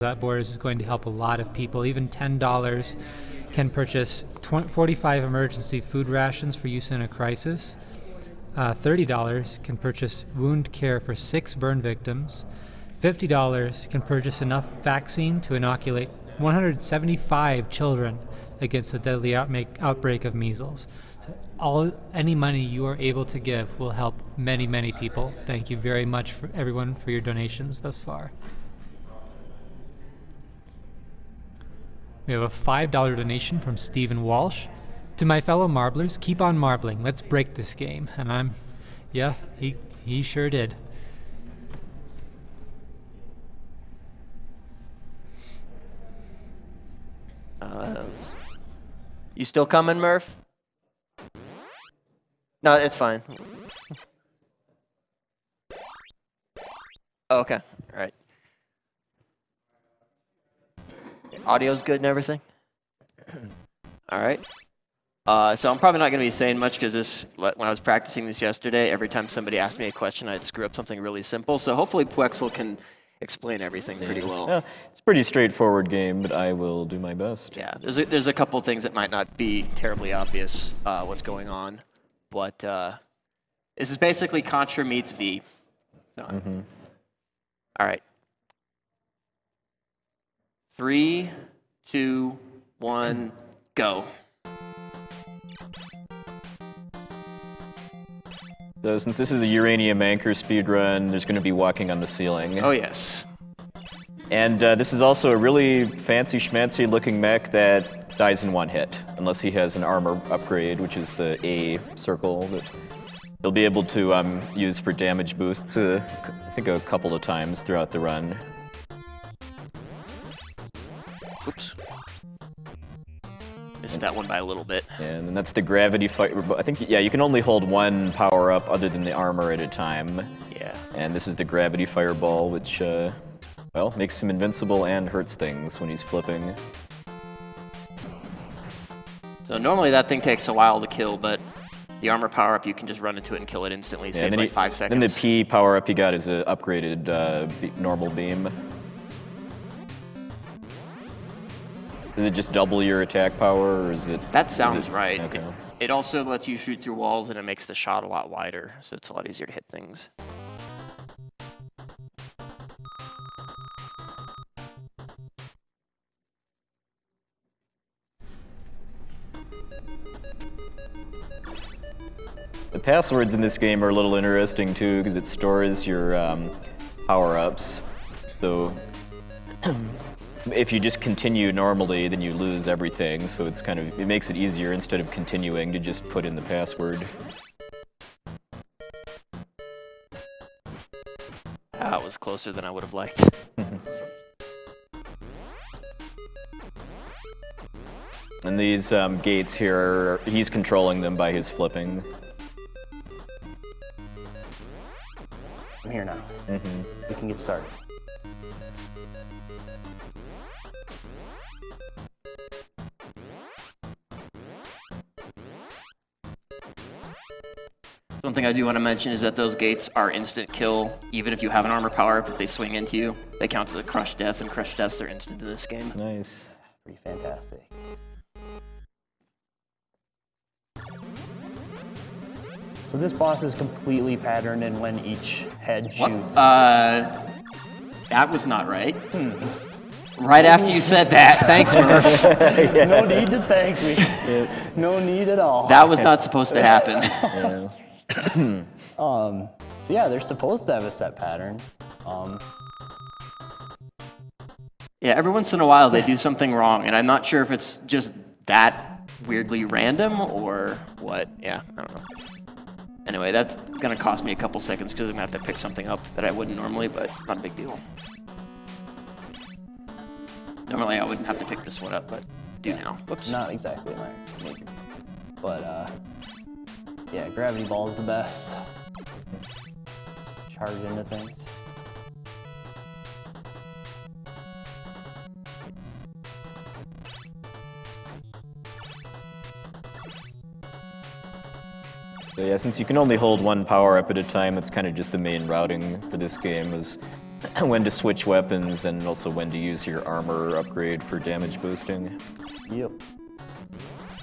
That Borders is going to help a lot of people. Even $10 can purchase 45 emergency food rations for use in a crisis. $30 can purchase wound care for 6 burn victims. $50 can purchase enough vaccine to inoculate 175 children against the deadly outbreak of measles. So any money you are able to give will help many, many people. Thank you very much for everyone for your donations thus far. We have a $5 donation from Stephen Walsh. To my fellow marblers, keep on marbling. Let's break this game. And yeah, he sure did. You still coming, Murph? No, it's fine. Oh, okay, all right. Audio's good and everything? All right. So I'm probably not going to be saying much because when I was practicing this yesterday, every time somebody asked me a question, I'd screw up something really simple. So hopefully Puexel can explain everything pretty well. Yeah, it's a pretty straightforward game, but I will do my best. Yeah, there's a couple things that might not be terribly obvious what's going on, but this is basically Contra meets V. So, all right. 3, 2, 1, go. So since this is a uranium anchor speedrun, there's going to be walking on the ceiling. Oh, yes. And this is also a really fancy schmancy looking mech that dies in one hit, unless he has an armor upgrade, which is the A circle that he'll be able to use for damage boosts, I think a couple of times throughout the run. Oops. Missed that one by a little bit. And then that's the gravity fight. I think, yeah, you can only hold one power-up other than the armor at a time. Yeah. And this is the gravity fireball, which, well, makes him invincible and hurts things when he's flipping. So normally that thing takes a while to kill, but the armor power-up, you can just run into it and kill it instantly. It saves like 5 seconds. Then the P power-up you got is an upgraded normal beam. Does it just double your attack power, or is it... That sounds right. Okay. It also lets you shoot through walls, and it makes the shot a lot wider, so it's a lot easier to hit things. The passwords in this game are a little interesting, too, because it stores your power-ups. So... if you just continue normally, then you lose everything, so it's kind of, it makes it easier instead of continuing to just put in the password. That was closer than I would have liked. And these gates here, he's controlling them by his flipping. I'm here now. We can get started. One thing I do want to mention is that those gates are instant kill. Even if you have an armor power-up, if they swing into you, they count as a crush death, and crush deaths are instant in this game. Nice. Pretty fantastic. So this boss is completely patterned in when each head shoots. That was not right. Right after you said that, thanks, Murph. Yeah. No need to thank me. No need at all. That was not supposed to happen. Yeah. So yeah, they're supposed to have a set pattern. Yeah, every once in a while they do something wrong, and I'm not sure if it's just that weirdly random or what. Yeah, I don't know. Anyway, that's gonna cost me a couple seconds because I'm gonna have to pick something up that I wouldn't normally, but not a big deal. Normally I wouldn't have to pick this one up, but do now. Whoops. Not exactly, but yeah, gravity ball is the best. Charge into things. So yeah, since you can only hold one power up at a time, that's kind of just the main routing for this game. Is when to switch weapons and also when to use your armor upgrade for damage boosting. Yep.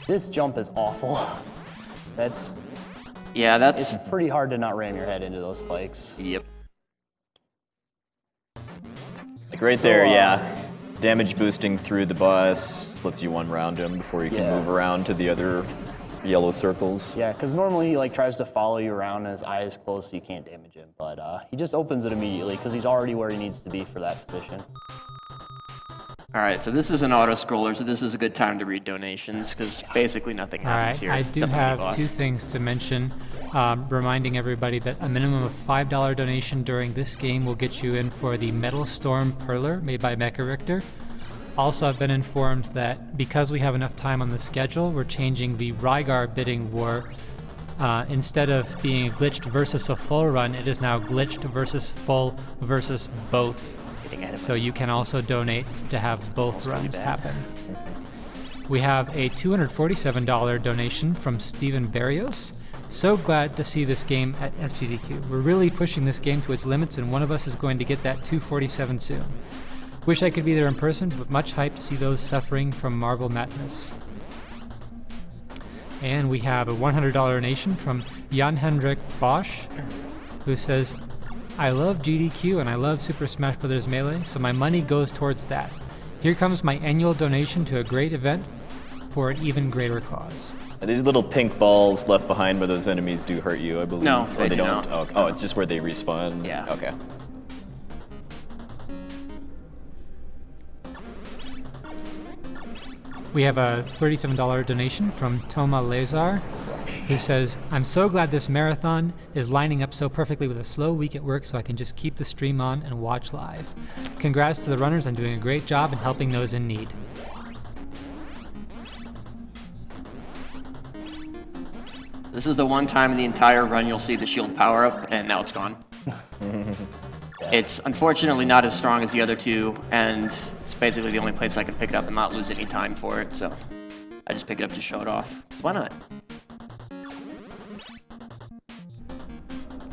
This jump is awful. It's pretty hard to not ram your head into those spikes. Yep. Like right there, yeah. Damage boosting through the boss lets you one round him before you can move around to the other yellow circles. Yeah, because normally he like tries to follow you around and his eye is closed so you can't damage him, but he just opens it immediately because he's already where he needs to be for that position. All right, so this is an auto-scroller, so this is a good time to read donations because basically nothing happens here. I do have 2 things to mention. Reminding everybody that a minimum of $5 donation during this game will get you in for the Metal Storm Perler made by Mecha Richter. Also, I've been informed that because we have enough time on the schedule, we're changing the Rygar bidding war. Instead of being a glitched versus a full run, it is now glitched versus full versus both. So you can also donate to have both runs happen. We have a $247 donation from Steven Barrios. So glad to see this game at SGDQ. We're really pushing this game to its limits, and one of us is going to get that 247 soon. Wish I could be there in person, but much hype to see those suffering from Marble Madness. And we have a $100 donation from Jan-Hendrik Bosch, who says, I love GDQ and I love Super Smash Bros. Melee, so my money goes towards that. Here comes my annual donation to a great event for an even greater cause. These little pink balls left behind by those enemies do hurt you, I believe. No, or they don't. don't. Oh, okay. Oh, it's just where they respawn? Yeah. Okay. We have a $37 donation from Toma Lazar, who says, I'm so glad this marathon is lining up so perfectly with a slow week at work so I can just keep the stream on and watch live. Congrats to the runners on doing a great job and helping those in need. This is the one time in the entire run you'll see the shield power up, and now it's gone. It's unfortunately not as strong as the other two, and it's basically the only place I can pick it up and not lose any time for it, so I just pick it up to show it off. Why not?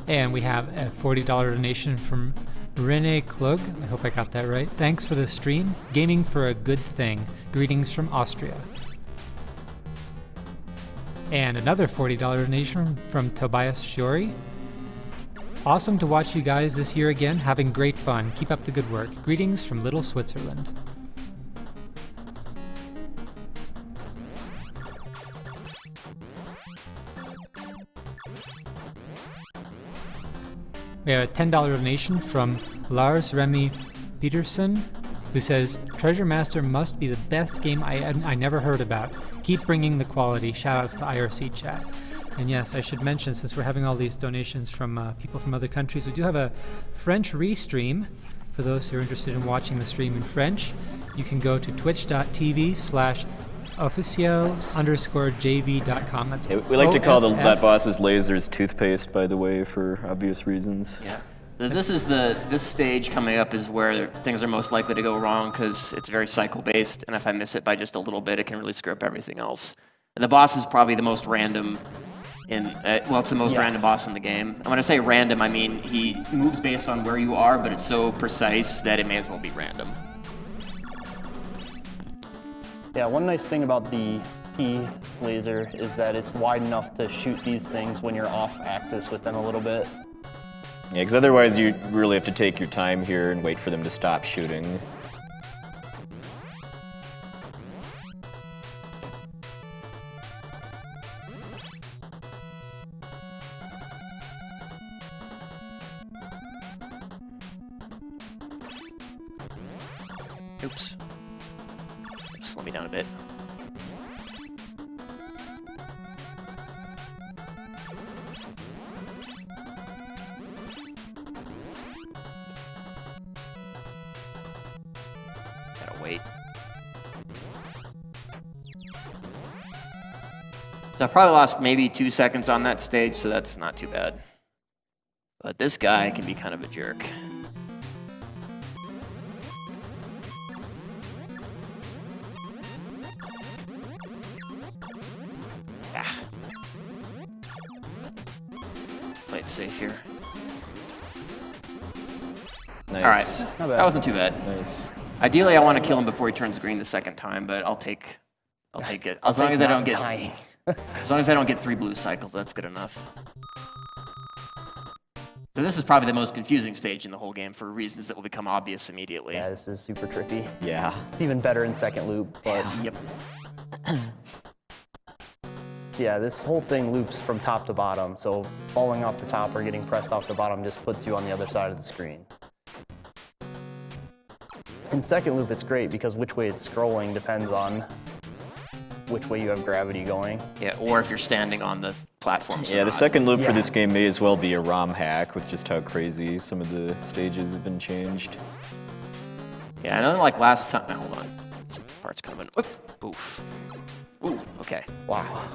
And we have a $40 donation from Rene Klug. I hope I got that right. Thanks for the stream. Gaming for a good thing. Greetings from Austria. And another $40 donation from Tobias Shiori. Awesome to watch you guys this year again, having great fun. Keep up the good work. Greetings from Little Switzerland. We have a $10 donation from Lars Remy Peterson, who says, Treasure Master must be the best game I never heard about. Keep bringing the quality. Shoutouts to IRC chat. And yes, I should mention, since we're having all these donations from people from other countries, we do have a French restream. For those who are interested in watching the stream in French, you can go to twitch.tv/officiels_jv.com. That's we like to call that boss's lasers toothpaste, by the way, for obvious reasons. Yeah. This stage coming up is where things are most likely to go wrong because it's very cycle based, and if I miss it by just a little bit, it can really screw up everything else. And the boss is probably the most random it's the most random boss in the game. And when I say random, I mean he moves based on where you are, but it's so precise that it may as well be random. Yeah, one nice thing about the P laser is that it's wide enough to shoot these things when you're off axis with them a little bit. Yeah, because otherwise you really have to take your time here and wait for them to stop shooting. Oops. Slow me down a bit. Gotta wait. So I probably lost maybe 2 seconds on that stage, so that's not too bad. But this guy can be kind of a jerk. Play it safe here. Nice. All right, that wasn't too bad. Nice. Ideally, I want to kill him before he turns green the second time, but I'll take it. As long as I don't get as long as I don't get 3 blue cycles, that's good enough. So this is probably the most confusing stage in the whole game for reasons that will become obvious immediately. Yeah, this is super tricky. Yeah. It's even better in second loop, but Yep. so yeah, this whole thing loops from top to bottom. So falling off the top or getting pressed off the bottom just puts you on the other side of the screen. In second loop, it's great because which way it's scrolling depends on which way you have gravity going. Yeah, or if you're standing on the platforms. Yeah, the second loop for this game may as well be a ROM hack with just how crazy some of the stages have been changed. Yeah, I know like last time. Hold on. Some parts coming. Oof. Ooh, okay. Wow.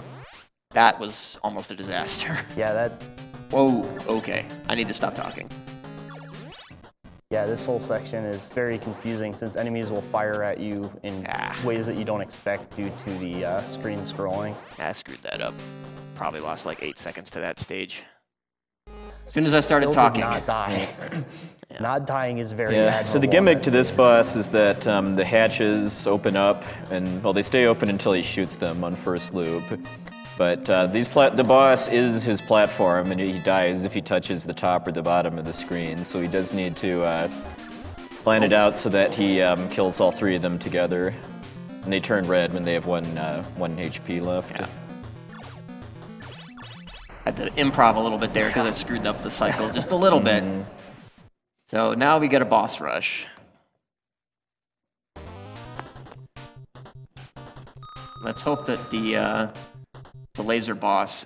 That was almost a disaster. Yeah, that. Whoa, okay. I need to stop talking. Yeah, this whole section is very confusing since enemies will fire at you in ways that you don't expect due to the screen scrolling. Yeah, I screwed that up. Probably lost like 8 seconds to that stage. As soon as I started Still talking. Did not die. Yeah. Not dying is very Yeah, admirable. so the gimmick to this boss is that the hatches open up, and, well, they stay open until he shoots them on first loop. But the boss is his platform, and he dies if he touches the top or the bottom of the screen, so he does need to plan it out so that he kills all 3 of them together. And they turn red when they have 1 HP left. Yeah. I had to improv a little bit there because I screwed up the cycle just a little bit. So now we get a boss rush. Let's hope that the laser boss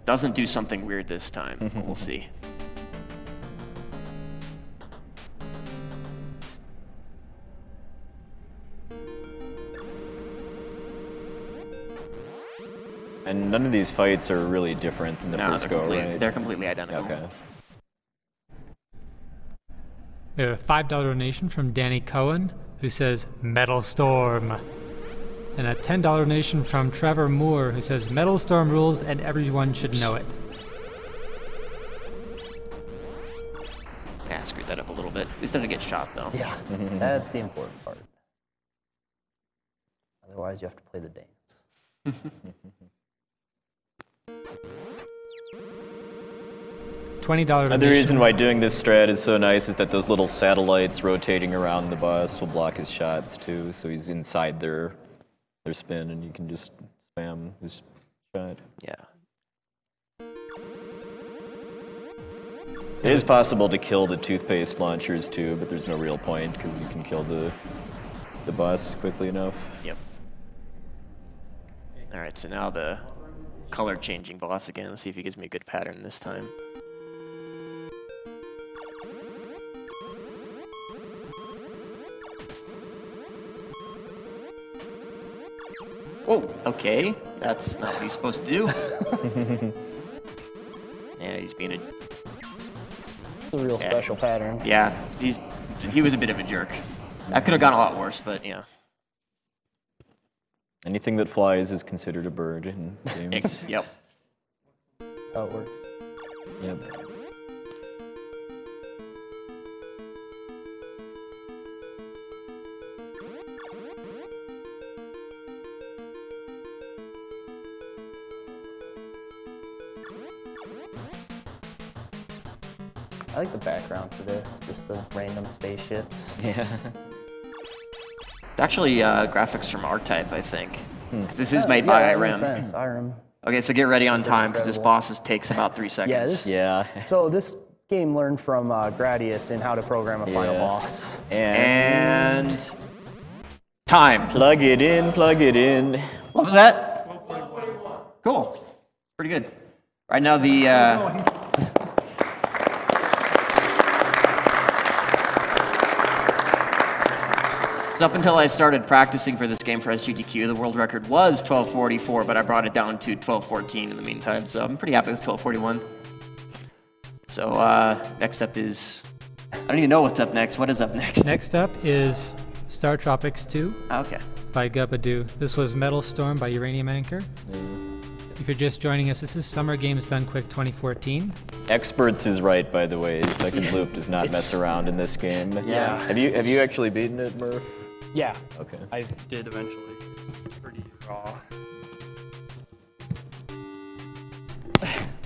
doesn't do something weird this time. We'll see. And none of these fights are really different than the first go, right? They're completely identical. Okay. We have a $5 donation from Danny Cohen, who says, Metal Storm. And a $10 donation from Trevor Moore, who says, Metal Storm rules and everyone should know it. Yeah, I screwed that up a little bit. At least I didn't get shot, though. Yeah, that's the important part. Otherwise, you have to play the dance. $20 donation. Another reason why doing this strat is so nice is that those little satellites rotating around the boss will block his shots too, so he's inside their spin and you can just spam his shot. Yeah. It is possible to kill the toothpaste launchers too, but there's no real point because you can kill the boss quickly enough. Yep. All right, so now the color changing boss again. Let's see if he gives me a good pattern this time. Whoa, okay. That's not what he's supposed to do. Yeah, he's being It's a real special pattern. Yeah, he was a bit of a jerk. That could have gone a lot worse, but yeah. Anything that flies is considered a bird in games. Yep. That's how it works. Yep. I like the background for this, just the random spaceships. Yeah. It's actually graphics from R-Type, I think. Because this is made by that IREM. makes sense. IREM. Okay, so get ready on time, because this boss takes about 3 seconds. So this game learned from Gradius in how to program a final boss. And time. Plug it in, plug it in. What was that? 12:41. Cool. Pretty good. Right now the so up until I started practicing for this game for SGDQ, the world record was 12:44, but I brought it down to 12:14 in the meantime, so I'm pretty happy with 12:41. So next up is, I don't even know what's up next. What is up next? Next up is Star Tropics 2 Okay. by Gubadoo. This was Metal Storm by Uranium Anchor. If you're just joining us, this is Summer Games Done Quick 2014. Experts is right, by the way. Second Loop does not mess around in this game. Yeah. Have you actually beaten it, Murph? Yeah. Okay. I did eventually. It's pretty raw.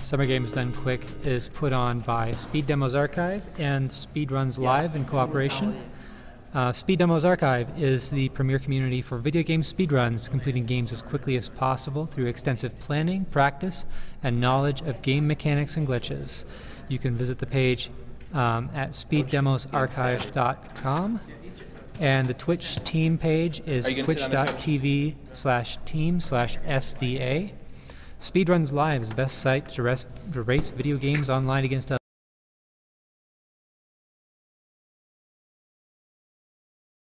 Summer Games Done Quick is put on by Speed Demos Archive and Speedruns Live in cooperation. Speed Demos Archive is the premier community for video game speedruns, completing games as quickly as possible through extensive planning, practice, and knowledge of game mechanics and glitches. You can visit the page at speeddemosarchive.com. And the Twitch team page is twitch.tv/team/SDA. Speedruns Live is the best site to race video games online against others.